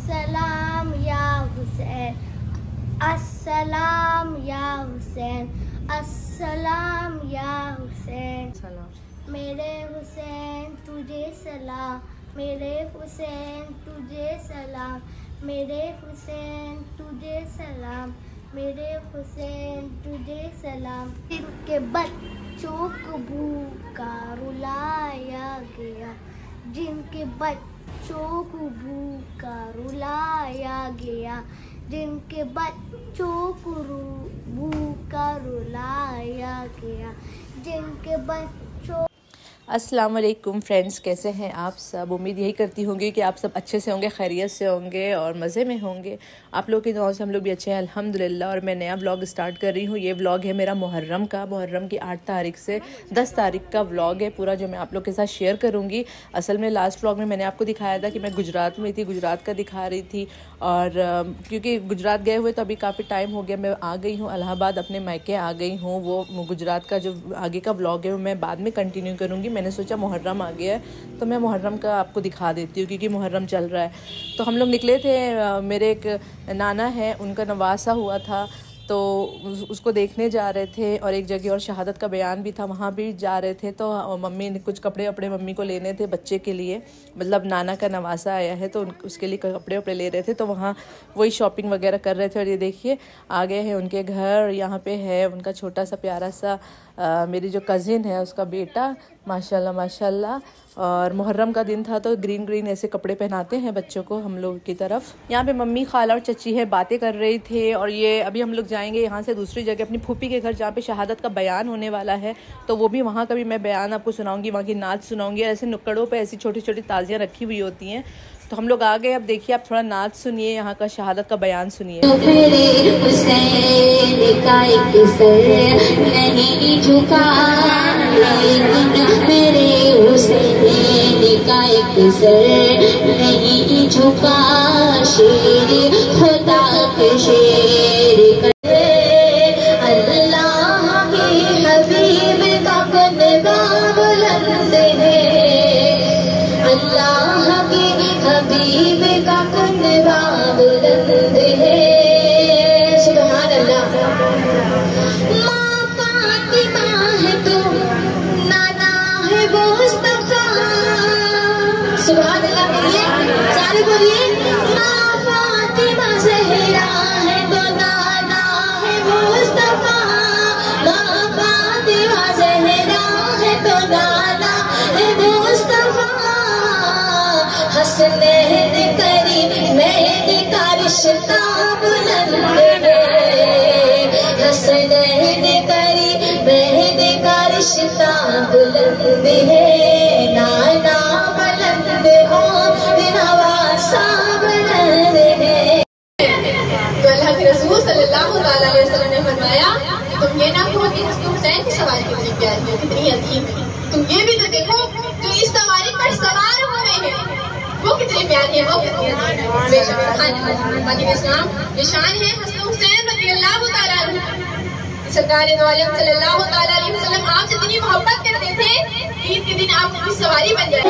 अस्सलाम या हुसैन, अस्सलाम या हुसैन, अस्सलाम या हुसैन। मेरे हुसैन तुझे सलाम, मेरे हुसैन तुझे सलाम, मेरे हुसैन तुझे सलाम, मेरे हुसैन तुझे सलाम। जिनके बच्चों को भूखा रुलाया गया, जिनके बच्चों को भूखा रुलाया गया, जिनके बच्चों को भूखा रुलाया गया, जिनके बच्चों। अस्सलाम वालेकुम फ्रेंड्स, कैसे हैं आप सब। उम्मीद यही करती होंगी कि आप सब अच्छे से होंगे, खैरियत से होंगे और मज़े में होंगे। आप लोग की दुआओं से हम लोग भी अच्छे हैं अल्हम्दुलिल्लाह। और मैं नया व्लॉग स्टार्ट कर रही हूँ। ये व्लॉग है मेरा मुहर्रम का, मुहर्रम की 8 तारीख से 10 तारीख का व्लॉग है पूरा, जो मैं आप लोग के साथ शेयर करूँगी। असल में लास्ट व्लॉग में मैंने आपको दिखाया था कि मैं गुजरात में थी, गुजरात का दिखा रही थी। और क्योंकि गुजरात गए हुए तो अभी काफ़ी टाइम हो गया, मैं आ गई हूँ इलाहाबाद, अपने मायके आ गई हूँ। वो गुजरात का जो आगे का व्लॉग है वो मैं बाद में कंटिन्यू करूँगी। मैंने सोचा मुहर्रम आ गया है तो मैं मुहर्रम का आपको दिखा देती हूँ, क्योंकि मुहर्रम चल रहा है। तो हम लोग निकले थे, मेरे एक नाना है, उनका नवासा हुआ था, तो उसको देखने जा रहे थे। और एक जगह और शहादत का बयान भी था, वहाँ भी जा रहे थे। तो मम्मी ने कुछ कपड़े वपड़े मम्मी को लेने थे बच्चे के लिए, मतलब नाना का नवासा आया है तो उसके लिए कपड़े वपड़े ले रहे थे। तो वहाँ वही शॉपिंग वगैरह कर रहे थे। और ये देखिए आ गए हैं उनके घर। यहाँ पे है उनका छोटा सा प्यारा सा मेरी जो कज़िन है उसका बेटा, माशाल्लाह माशाल्लाह। और मुहर्रम का दिन था तो ग्रीन ग्रीन ऐसे कपड़े पहनाते हैं बच्चों को हम लोग की तरफ। यहाँ पे मम्मी, खाला और चची है, बातें कर रही थे। और ये अभी हम लोग जाएंगे यहाँ से दूसरी जगह अपनी फूफी के घर, जहाँ पे शहादत का बयान होने वाला है। तो वो भी वहाँ का भी मैं बयान आपको सुनाऊंगी, वहाँ की नाच सुनाऊंगी। ऐसे नुक्कड़ों पे ऐसी छोटी छोटी ताजियाँ रखी हुई होती हैं। तो हम लोग आ गए। अब देखिए आप थोड़ा नाच सुनिए, यहाँ का शहादत का बयान सुनिए। मेरे हुसैन का एक सर नहीं झुका, लेकिन मेरे हुसैन का एक सर नहीं झुका। शेर खुदा के शेर अल्लाह के हबीब का कुनबा बुलंद है, अल्लाह के हबीब का कुनबा बुलंद है। सुभान अल्लाह। माँ फातिमा है तो नाना है मुस्तफा। सुभान अल्लाह बोलिए, सारे बोलिए। माँ फातिमा ज़हरा है तो नाना है मुस्तफा। माँ फातिमा ज़हरा है तो नाना है मुस्तफा। हसनैन करीमैन का रिश्ता बुलंद है, हसनैन करीमैन का रिश्ता बुलंद है। नाना बुलंद हो नवासा बुलंद है। तो अल्लाह के रसूल सल्लल्लाहु अलैहि वसल्लम ने फरमाया कि तुम ये ना कहो कि हुसैन की सवारी कितनी प्यारी है, कितनी अजीब है। तुम ये भी तो देखो जो इस सवारी पर सवार हो रहे हैं वो कितने प्यारे हैं, वो कितने इस्लाम निशान है हसन हुसैन रज़ियल्लाहु ताला अन्हु। सरकार दो आलम सल्लल्लाहु ताला अलैहि वसल्लम आपसे इतनी मोहब्बत करते थे, ईद के दिन आप उनकी सवारी बन जाए।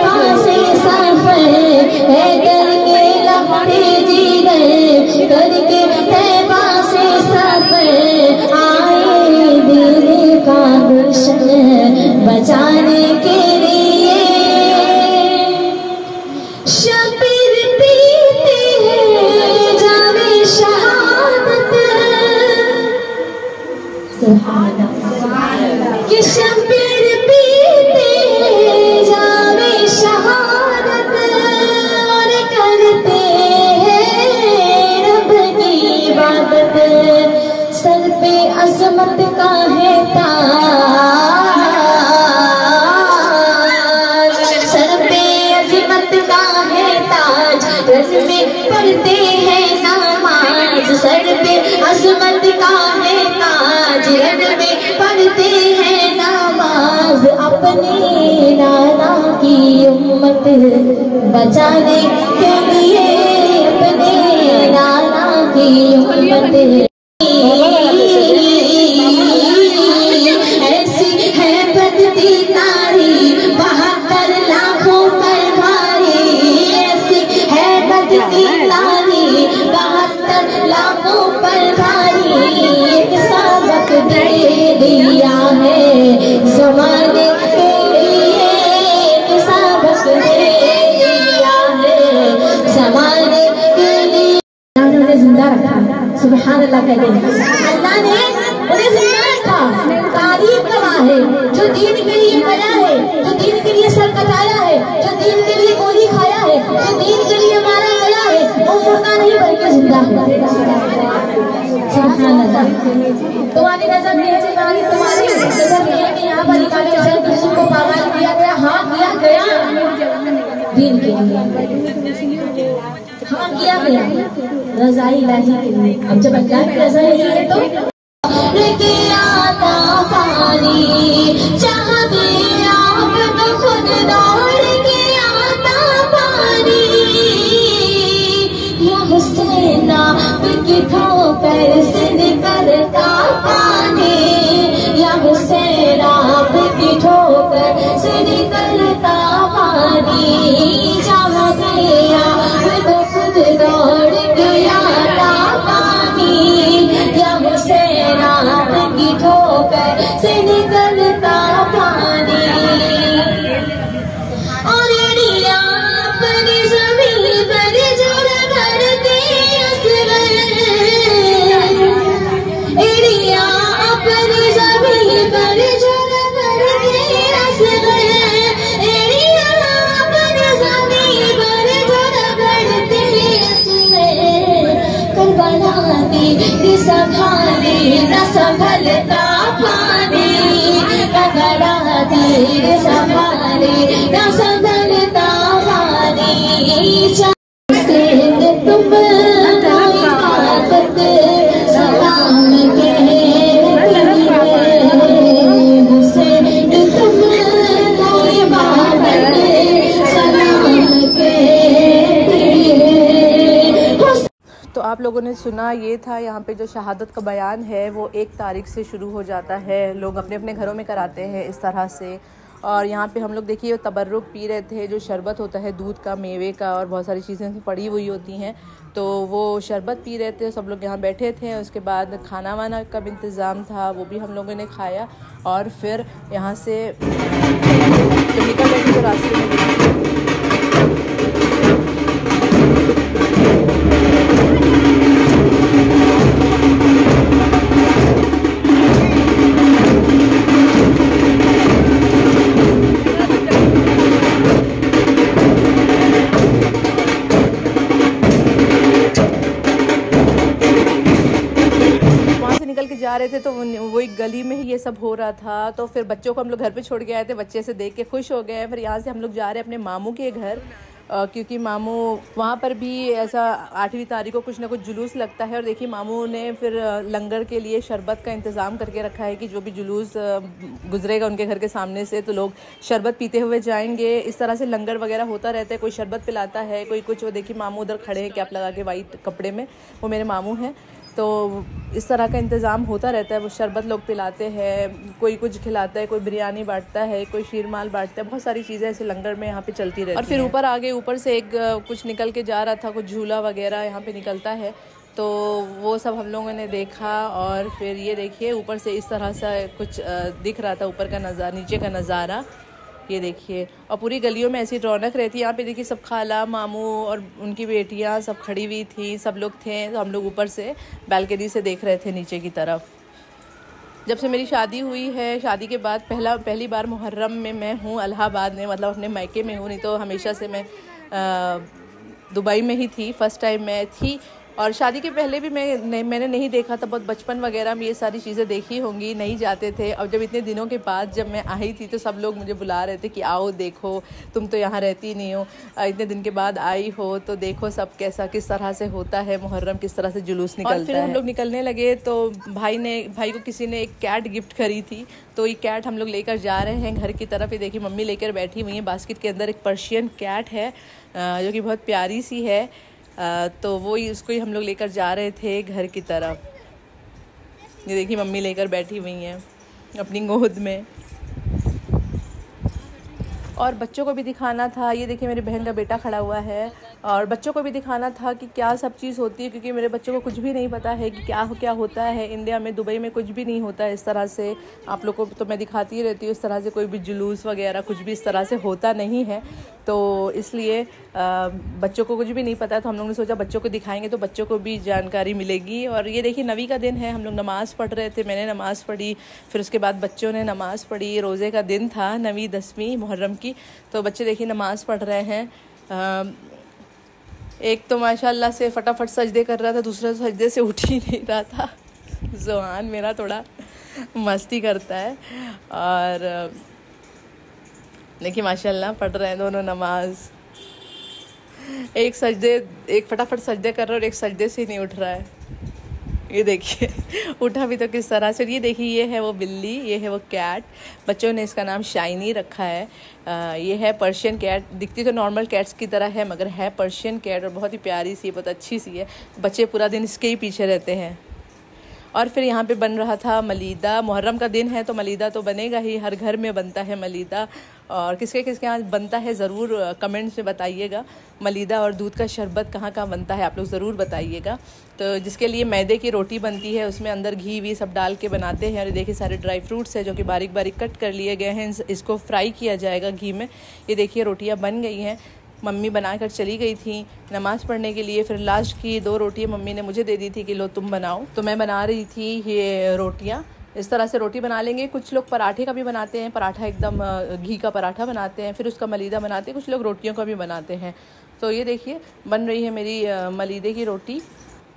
बचाने के लिए शबीर पीते हैं जामे शहादत। सुभान अल्लाह। कि शबीर पीते हैं जामे शहादत और करते हैं रब की इबादत। सर पे अजमत का है ताज, रन में पढ़ते हैं नमाज। सर पे अजमत का है ताज, रन में पढ़ते हैं नमाज। अपने नाना की उम्मत बचाने के लिए, अपने नाना की उम्मत। ऐसी है बदती नारी 72 लाखों पर भारी, ऐसी है बदती नारी पर भारी एक सबक दे दिया है, ज़माने के लिए एक सबक दे दिया है, ज़माने के लिए उन्हें जिंदा रखा। सुभान अल्लाह कहते हैं, अल्लाह ने उन्हें जिंदा रखा। तारीफ गवाह है जो दीन के लिए गया है, जो दीन के लिए सर कटाया है, जो दीन के लिए गोली खाया है, जो दीन के लिए मारा गया है, वो मुर्दा नहीं बल्कि जिंदा है। सुभान अल्लाह। तुम्हारी नजर में है, तुम्हारी नजर में है कि यहाँ पर इमाम हुसैन कुर्सी को पामाल किया गया। हाँ किया गया दीन के लिए, हाँ किया गया रज़ाई इलाही के लिए। अब जब अल्लाह की रज़ा है तो पानी चाहते आप तो खुद दौड़ के आता पानी, या हुसैन आपकी ठोकर से निकलता पानी, या हुसैन आपकी ठोकर से निकलता पानी, चाहते आप तो खुद दौड़ के आता पानी, या हुसैन आपकी ठोकर से निकलता पानी। और एड़ियां अपनी ज़मीन पर जो रगड़ते असगर, एड़ियां अपनी ज़मीन पर जो रगड़ते असगर, एड़ियां अपनी ज़मीन पर जो रगड़ते असगर, करबला दी संभाले न संभलता पानी, करबला दी संभाले न संभलता पानी, से तुम इबादत सलाम के हुसैन, तुम इबादत सलाम के। तो आप लोगों ने सुना, ये था यहाँ पे जो शहादत का बयान है वो 1 तारीख से शुरू हो जाता है। लोग अपने अपने घरों में कराते हैं इस तरह से। और यहाँ पे हम लोग देखिए तबर्रुक पी रहे थे, जो शरबत होता है दूध का, मेवे का और बहुत सारी चीज़ें पड़ी हुई होती हैं, तो वो शरबत पी रहे थे। सब लोग यहाँ बैठे थे। उसके बाद खाना वाना का भी इंतज़ाम था, वो भी हम लोगों ने खाया। और फिर यहाँ से जब निकल रहे थे तो रास्ते में जा रहे थे तो वो एक गली में ही ये सब हो रहा था। तो फिर बच्चों को हम लोग घर पे छोड़ के आए थे, बच्चे से देख के खुश हो गए। फिर यहाँ से हम लोग जा रहे हैं अपने मामू के घर, क्योंकि मामू वहाँ पर भी ऐसा 8वीं तारीख को कुछ ना कुछ जुलूस लगता है। और देखिए मामू ने फिर लंगर के लिए शरबत का इंतज़ाम करके रखा है कि जो भी जुलूस गुजरेगा उनके घर के सामने से तो लोग शरबत पीते हुए जाएंगे। इस तरह से लंगर वगैरह होता रहता है, कोई शरबत पिलाता है, कोई कुछ। वो देखिए मामू उधर खड़े हैं कैप लगा के वाइट कपड़े में, वो मेरे मामू हैं। तो इस तरह का इंतज़ाम होता रहता है। वो शरबत लोग पिलाते हैं, कोई कुछ खिलाता है, कोई बिरयानी बांटता है, कोई शीरमाल बांटता है, बहुत सारी चीज़ें ऐसे लंगर में यहाँ पे चलती रहती हैं। और फिर ऊपर आगे ऊपर से एक कुछ निकल के जा रहा था, कुछ झूला वगैरह यहाँ पे निकलता है, तो वो सब हम लोगों ने देखा। और फिर ये देखिए ऊपर से इस तरह से कुछ दिख रहा था, ऊपर का नज़ारा, नीचे का नज़ारा ये देखिए। और पूरी गलियों में ऐसी रौनक रहती है। यहाँ पे देखिए सब खाला मामू और उनकी बेटियाँ सब खड़ी हुई थी, सब लोग थे। तो हम लोग ऊपर से बालकनी से देख रहे थे नीचे की तरफ। जब से मेरी शादी हुई है, शादी के बाद पहली बार मुहर्रम में मैं हूँ इलाहाबाद में, मतलब अपने मायके में हूँ। नहीं तो हमेशा से मैं दुबई में ही थी, फ़र्स्ट टाइम मैं थी। और शादी के पहले भी मैंने नहीं देखा था, बहुत बचपन वगैरह में ये सारी चीज़ें देखी होंगी, नहीं जाते थे। और जब इतने दिनों के बाद जब मैं आई थी तो सब लोग मुझे बुला रहे थे कि आओ देखो, तुम तो यहाँ रहती नहीं हो, इतने दिन के बाद आई हो तो देखो सब कैसा किस तरह से होता है मुहर्रम, किस तरह से जुलूस निकलता है। और फिर हम लोग निकलने लगे तो भाई को किसी ने एक कैट गिफ्ट करी थी, तो ये कैट हम लोग लेकर जा रहे हैं घर की तरफ। ये देखिए मम्मी लेकर बैठी हुई है, बास्केट के अंदर एक पर्शियन कैट है जो कि बहुत प्यारी सी है। तो वो ही उसको ही हम लोग लेकर जा रहे थे घर की तरफ। ये देखिए मम्मी लेकर बैठी हुई हैं अपनी गोद में। और बच्चों को भी दिखाना था। ये देखिए मेरी बहन का बेटा खड़ा हुआ है, और बच्चों को भी दिखाना था कि क्या सब चीज़ होती है, क्योंकि मेरे बच्चों को कुछ भी नहीं पता है कि क्या क्या होता है इंडिया में। दुबई में कुछ भी नहीं होता है इस तरह से। आप लोग को तो मैं दिखाती ही रहती हूँ, इस तरह से कोई भी जुलूस वगैरह कुछ भी इस तरह से होता नहीं है, तो इसलिए बच्चों को कुछ भी नहीं पता। तो हम लोग ने सोचा बच्चों को दिखाएंगे तो बच्चों को भी जानकारी मिलेगी। और ये देखिए नवी का दिन है, हम लोग नमाज़ पढ़ रहे थे, मैंने नमाज़ पढ़ी, फिर उसके बाद बच्चों ने नमाज़ पढ़ी। रोज़े का दिन था, 9वीं 10वीं मुहर्रम की, तो बच्चे देखिए नमाज़ पढ़ रहे हैं। एक तो माशाल्लाह से फटाफट सजदे कर रहा था, दूसरा सजदे से उठ ही नहीं रहा था। ज़ुहान मेरा थोड़ा मस्ती करता है, और देखिए माशाल्लाह पढ़ रहे हैं दोनों नमाज। एक फटाफट सजदे कर रहा है और एक सजदे से नहीं उठ रहा है। ये देखिए उठा भी तो किस तरह से। ये देखिए ये है वो बिल्ली, ये है वो कैट। बच्चों ने इसका नाम शाइनी रखा है। ये है पर्शियन कैट, दिखती तो नॉर्मल कैट्स की तरह है मगर है पर्शियन कैट, और बहुत ही प्यारी सी, बहुत अच्छी सी है। बच्चे पूरा दिन इसके ही पीछे रहते हैं। और फिर यहाँ पे बन रहा था मलीदा। मुहर्रम का दिन है तो मलीदा तो बनेगा ही, हर घर में बनता है मलीदा। और किसके किसके यहाँ बनता है ज़रूर कमेंट्स में बताइएगा। मलीदा और दूध का शरबत कहाँ कहाँ बनता है आप लोग ज़रूर बताइएगा। तो जिसके लिए मैदे की रोटी बनती है, उसमें अंदर घी वी सब डाल के बनाते हैं। और देखिए सारे ड्राई फ्रूट्स हैं जो कि बारीक बारीक कट कर लिए गए हैं, इसको फ्राई किया जाएगा घी में। ये देखिए रोटियाँ बन गई हैं, मम्मी बनाकर चली गई थी नमाज़ पढ़ने के लिए। फिर लास्ट की 2 रोटियाँ मम्मी ने मुझे दे दी थी कि लो तुम बनाओ, तो मैं बना रही थी ये रोटियाँ। इस तरह से रोटी बना लेंगे। कुछ लोग पराठे का भी बनाते हैं, पराठा एकदम घी का पराठा बनाते हैं, फिर उसका मलीदा बनाते हैं। कुछ लोग रोटियों का भी बनाते हैं। तो ये देखिए बन रही है मेरी मलीदे की रोटी,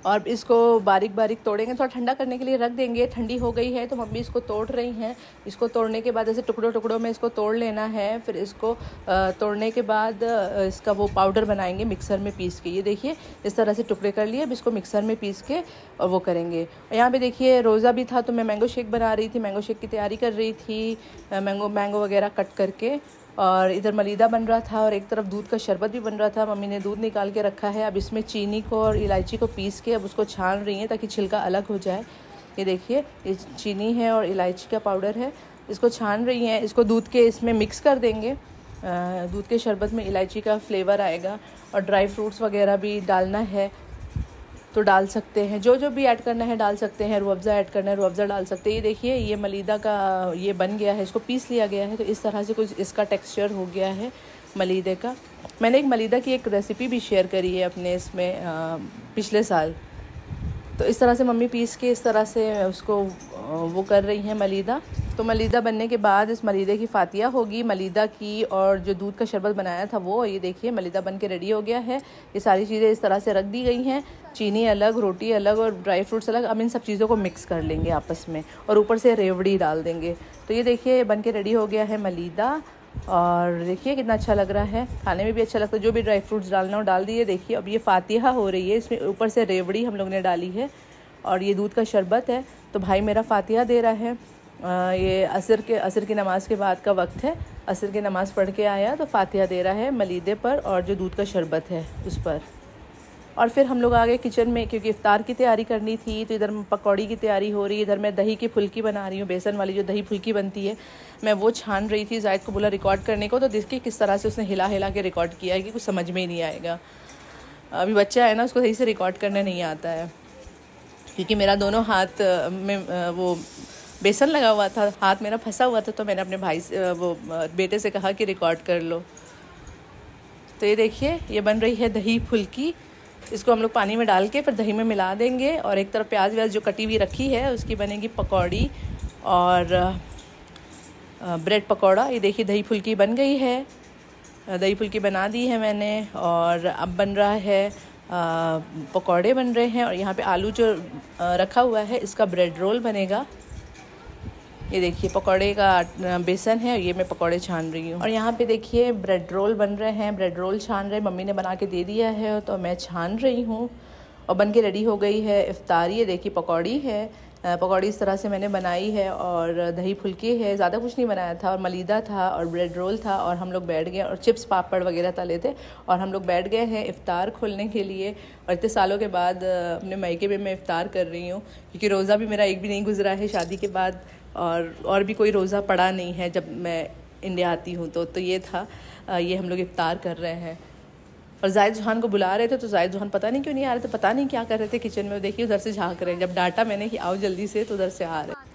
और इसको बारीक बारीक तोड़ेंगे, थोड़ा ठंडा करने के लिए रख देंगे। ठंडी हो गई है तो मम्मी इसको तोड़ रही हैं। इसको तोड़ने के बाद ऐसे टुकड़ों टुकड़ों में इसको तोड़ लेना है। फिर इसको तोड़ने के बाद इसका वो पाउडर बनाएंगे मिक्सर में पीस के। ये देखिए इस तरह से टुकड़े कर लिए, अब इसको मिक्सर में पीस के और वो करेंगे। और यहाँ पे देखिए रोज़ा भी था तो मैं मैंगो शेक बना रही थी, मैंगो शेक की तैयारी कर रही थी, मैंगो वगैरह कट करके। और इधर मलीदा बन रहा था और एक तरफ दूध का शरबत भी बन रहा था। मम्मी ने दूध निकाल के रखा है, अब इसमें चीनी को और इलायची को पीस के अब उसको छान रही हैं ताकि छिलका अलग हो जाए। ये देखिए ये चीनी है और इलायची का पाउडर है, इसको छान रही हैं। इसको दूध के इसमें मिक्स कर देंगे। दूध के शरबत में इलायची का फ्लेवर आएगा। और ड्राई फ्रूट्स वगैरह भी डालना है तो डाल सकते हैं, जो जो भी ऐड करना है डाल सकते हैं। रूअफ़ज़ा ऐड करना है रूअफ़ज़ा डाल सकते हैं। ये देखिए ये मलीदा का ये बन गया है, इसको पीस लिया गया है, तो इस तरह से कुछ इसका टेक्सचर हो गया है मलीदे का। मैंने एक मलीदा की एक रेसिपी भी शेयर करी है अपने इसमें पिछले साल। तो इस तरह से मम्मी पीस के इस तरह से उसको वो कर रही हैं मलीदा। तो मलीदा बनने के बाद इस मलीदे की फातिया होगी मलीदा की, और जो दूध का शरबत बनाया था वो। ये देखिए मलीदा बन के रेडी हो गया है। ये सारी चीज़ें इस तरह से रख दी गई हैं, चीनी अलग, रोटी अलग और ड्राई फ्रूट्स अलग। अब इन सब चीज़ों को मिक्स कर लेंगे आपस में और ऊपर से रेवड़ी डाल देंगे। तो ये देखिए बन के रेडी हो गया है मलीदा, और देखिए कितना अच्छा लग रहा है, खाने में भी अच्छा लगता है। जो भी ड्राई फ्रूट्स डालना हो डाल दिए। देखिए अब ये फातिहा हो रही है, इसमें ऊपर से रेवड़ी हम लोग ने डाली है और ये दूध का शरबत है। तो भाई मेरा फातिहा दे रहा है। ये असर की नमाज़ के बाद का वक्त है, असर की नमाज़ पढ़ के आया तो फातिहा दे रहा है मलीदे पर और जो दूध का शरबत है उस पर। और फिर हम लोग आ गए किचन में क्योंकि इफ्तार की तैयारी करनी थी। तो इधर पकौड़ी की तैयारी हो रही है, इधर मैं दही की फुल्की बना रही हूँ, बेसन वाली जो दही फुल्की बनती है मैं वो छान रही थी। जायद को बोला रिकॉर्ड करने को, तो देखिए किस तरह से उसने हिला हिला के रिकॉर्ड किया है कि कुछ समझ में ही नहीं आएगा। अभी बच्चा है ना, उसको सही से रिकॉर्ड करने नहीं आता है, क्योंकि मेरा दोनों हाथ में वो बेसन लगा हुआ था, हाथ मेरा फंसा हुआ था। तो मैंने अपने भाई से वो बेटे से कहा कि रिकॉर्ड कर लो। तो ये देखिए ये बन रही है दही फुल्की। इसको हम लोग पानी में डाल के फिर दही में मिला देंगे। और एक तरफ प्याज व्याज जो कटी हुई रखी है उसकी बनेगी पकौड़ी और ब्रेड पकौड़ा। ये देखिए दही फुल्की बन गई है, दही फुल्की बना दी है मैंने। और अब बन रहा है पकौड़े बन रहे हैं। और यहाँ पे आलू जो रखा हुआ है इसका ब्रेड रोल बनेगा। ये देखिए पकौड़े का बेसन है और ये मैं पकौड़े छान रही हूँ। और यहाँ पे देखिए ब्रेड रोल बन रहे हैं, ब्रेड रोल छान रहे हैं। मम्मी ने बना के दे दिया है तो मैं छान रही हूँ और बन के रेडी हो गई है इफ्तारी। ये देखिए पकौड़ी है, पकौड़ी इस तरह से मैंने बनाई है। और दही फुल्की है, ज़्यादा कुछ नहीं बनाया था। और मलीदा था और ब्रेड रोल था। और हम लोग बैठ गए और चिप्स पापड़ वगैरह तले थे और हम लोग बैठ गए हैं इफ्तार खोलने के लिए। और इतने सालों के बाद अपने मायके में मैं इफ्तार कर रही हूँ, क्योंकि रोज़ा भी मेरा एक भी नहीं गुजरा है शादी के बाद, और भी कोई रोज़ा पड़ा नहीं है जब मैं इंडिया आती हूँ। तो ये था, ये हम लोग इफ्तार कर रहे हैं। और जाहिद जहान को बुला रहे थे, तो जाहिद जहान पता नहीं क्यों नहीं आ रहे थे, पता नहीं क्या कर रहे थे किचन में। देखिए उधर से झाँक रहे हैं, जब डांटा मैंने कि आओ जल्दी से तो उधर से आ रहे।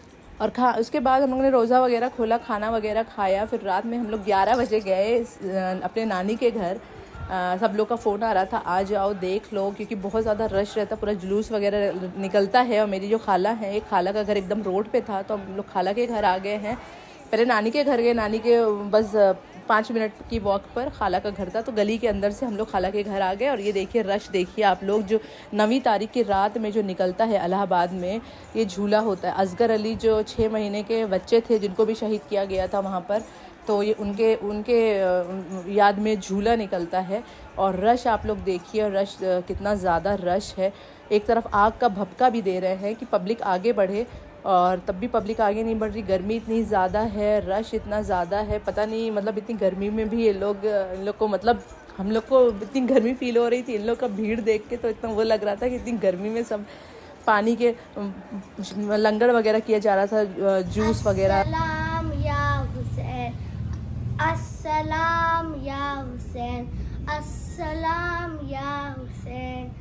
और उसके बाद हम लोग ने रोज़ा वगैरह खोला, खाना वगैरह खाया। फिर रात में हम लोग 11 बजे गए अपने नानी के घर। सब लोग का फ़ोन आ रहा था आ जाओ देख लो, क्योंकि बहुत ज़्यादा रश रहता, पूरा जुलूस वगैरह निकलता है। और मेरी जो खाला है, एक खाला का घर एकदम रोड पे था, तो हम लोग खाला के घर आ गए हैं। पहले नानी के घर गए, नानी के बस 5 मिनट की वॉक पर खाला का घर था, तो गली के अंदर से हम लोग खाला के घर आ गए। और ये देखिए रश देखिए आप लोग, जो 9वीं तारीख की रात में जो निकलता है इलाहाबाद में, ये झूला होता है। असगर अली जो 6 महीने के बच्चे थे, जिनको भी शहीद किया गया था वहाँ पर, तो ये उनके याद में झूला निकलता है। और रश आप लोग देखिए, और रश कितना ज़्यादा रश है। एक तरफ आग का भभका भी दे रहे हैं कि पब्लिक आगे बढ़े, और तब भी पब्लिक आगे नहीं बढ़ रही। गर्मी इतनी ज़्यादा है, रश इतना ज़्यादा है, पता नहीं मतलब इतनी गर्मी में भी इन लोग को, मतलब हम लोग को इतनी गर्मी फील हो रही थी। इन लोग का भीड़ देख के तो इतना वो लग रहा था कि इतनी गर्मी में सब पानी के लंगर वगैरह किया जा रहा था, जूस वगैरह। अस्सलाम या हुसैन, अस्सलाम या हुसैन, अस्सलाम या हुसैन,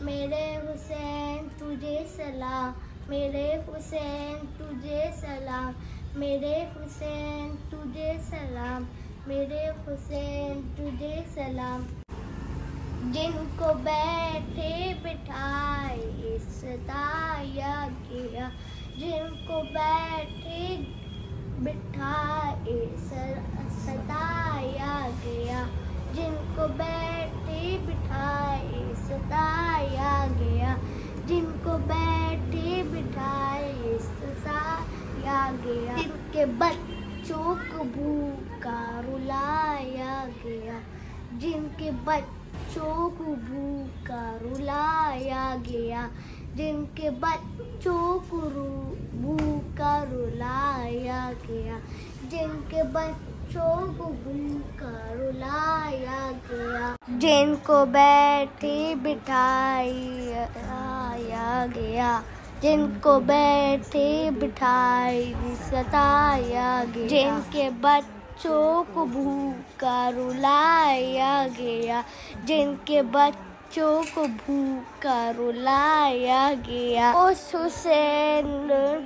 मेरे हुसैन तुझे सलाम, मेरे हुसैन तुझे सलाम, मेरे हुसैन तुझे सलाम, मेरे हुसैन तुझे सलाम। जिनको बैठे बिठाए सताया गया, जिनको बैठे बिठाए सताया गया, जिनको बैठे बिठाए सताया गया, जिनको बैठे बिठाए सताया गया, जिनके बच्चों को भूखा रुलाया गया, जिनके बच्चों को भूखा रुलाया गया, जिनके बच्चों को भूखा रुलाया गया, जिनके बच्चों को भूखा रुलाया गया, जिनको बैठे बिठाया गया, जिनको बैठे बिठाई सताया गया, जिनके बच्चों को भूखा रुलाया गया, जिनके बच्चों को भूखा रुलाया गया। उस हुसैन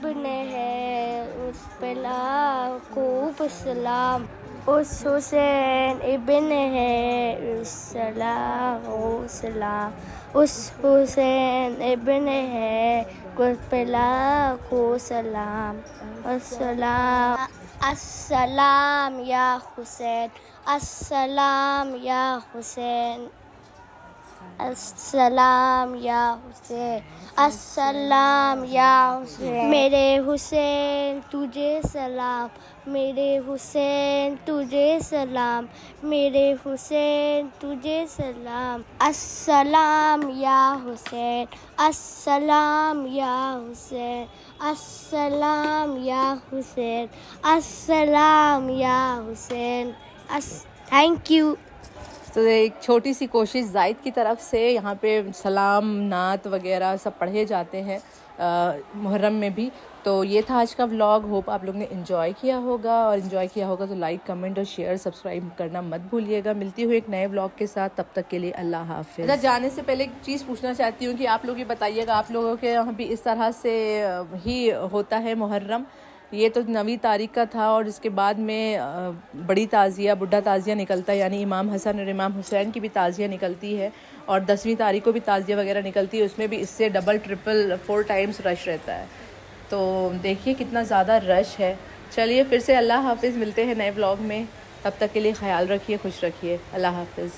बने है उस पे लाखों सलाम, उस हुसैन इब्न है सलाम सलाम, उस हुसैन इब्न है उस पे लाखों सलाम अस्सलाम। अस्सलाम या हुसैन, अस्सलाम या हुसैन, अस्सलाम या हुसैन, अस्सलाम या हुसैन, मेरे हुसैन तुझे सलाम, मेरे हुसैन तुझे सलाम, मेरे हुसैन तुझे सलाम। अस्सलाम या हुसैन, अस्सलाम या हुसैन, अस्सलाम या हुसैन, अस्सलाम या हुसैन। Thank you. तो एक छोटी सी कोशिश जायद की तरफ से, यहाँ पे सलाम नात वगैरह सब पढ़े जाते हैं मुहर्रम में भी। तो ये था आज का व्लॉग। होप आप लोग ने एंजॉय किया होगा, और एंजॉय किया होगा तो लाइक कमेंट और शेयर सब्सक्राइब करना मत भूलिएगा। मिलती हूँ एक नए व्लॉग के साथ, तब तक के लिए अल्लाह हाफिज़। अच्छा, जाने से पहले एक चीज़ पूछना चाहती हूँ कि आप लोग ये बताइएगा, आप लोगों के यहाँ भी इस तरह से ही होता है मुहर्रम? ये तो 9वीं तारीख का था, और इसके बाद में बड़ी ताज़िया, बुढ़ा ताज़िया निकलता है, यानी इमाम हसन और इमाम हुसैन की भी ताज़िया निकलती है, और 10वीं तारीख को भी ताज़िया वगैरह निकलती है। उसमें भी इससे डबल ट्रिपल 4 टाइम्स रश रहता है। तो देखिए कितना ज़्यादा रश है। चलिए फिर से अल्लाह हाफिज़, मिलते हैं नए व्लॉग में। तब तक के लिए ख्याल रखिए, खुश रखिए। अल्लाह हाफिज़।